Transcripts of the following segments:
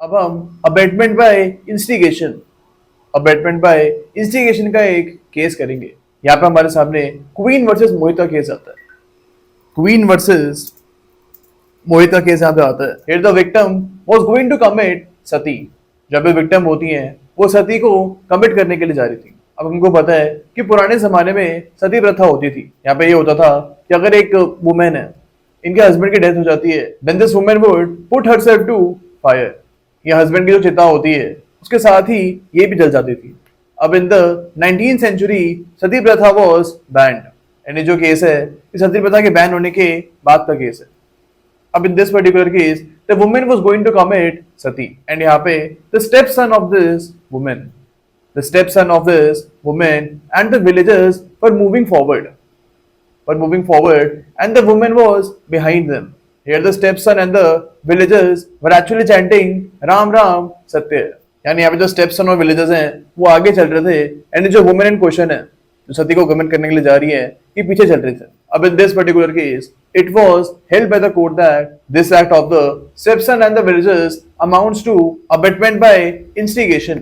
अब हम abetment by instigation abetment by instigation का एक केस करेंगे। यहाँ पे हमारे सामने क्वीन वर्सेस मोहित का केस आता है। क्वीन वर्सेस मोहित का केस यहाँ पे आता है। Here the victim was going to commit sati. जब भी विक्टिम होती हैं वो सती को कमिट करने के लिए जा रही थी। अब हमको पता है कि पुराने जमाने में सती प्रथा होती थी। यहाँ पे ये होता था कि अगर एक वुमेन है, इनके हस्बैंड की डेथ हो जाती है, then this women would put herself to fire. ये हस्बैंड की जो चिता होती है उसके साथ ही ये भी जल जाती थी। अब इन द 19th सेंचुरी सती प्रथा वाज बैंड। एंड ये जो केस है ये सती प्रथा के बैन होने के बाद का केस है। अब in this particular case the woman was going to commit sati and यहाँ पे the stepson of this woman and the villagers were moving forward and the woman was behind them. Here the stepson and the villagers were actually chanting Ram Ram Satya। यानी यहाँ पे जो stepson और villagers हैं वो आगे चल रहे थे एंड जो woman in question है जो सती को कमेंट करने के लिए जा रही है ये पीछे चल रहे थे। अब in this particular case it was held by the court that this act of the stepson and the villagers amounts to abetment by instigation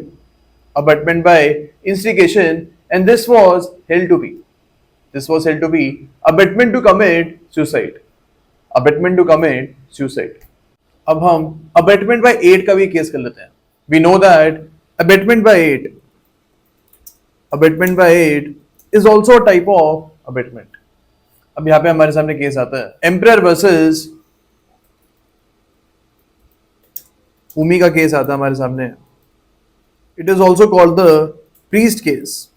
and this was held to be abetment to commit suicide। अब हम abetment by aid का भी case कर लेते हैं। We know that abetment by aid is also a type of abetment। अब यहाँ पे हमारे सामने केस आता है एम्परर वर्सेस भूमि का केस आता है हमारे सामने। It is also called the priest case.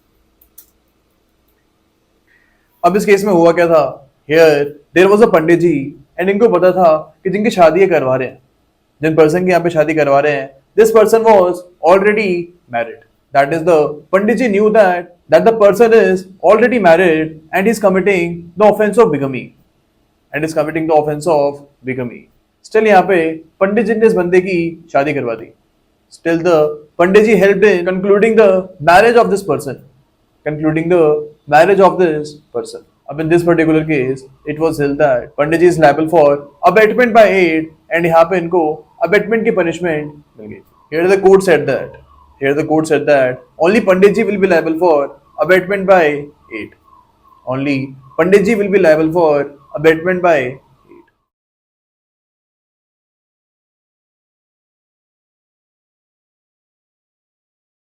अब इस केस में हुआ क्या था, here there was a pandit ji and इनको पता था कि जिनकी शादी ये करवा रहे हैं, जिन पर्सन की यहाँ पे शादी करवा रहे हैं, this person was already married. That is the pandit ji knew that the person is already married and is committing the offense of bigamy। Still यहाँ पे पंडित जी ने इस बंदे की शादी करवा दी। Still the Pandit ji helped in concluding the marriage of this person। अब in this particular case it was held that Pandit ji is liable for abetment by aid and यहाँ पे इनको abetment की punishment मिल गई। Here the court said that only Pandit ji will be liable for abetment by aid।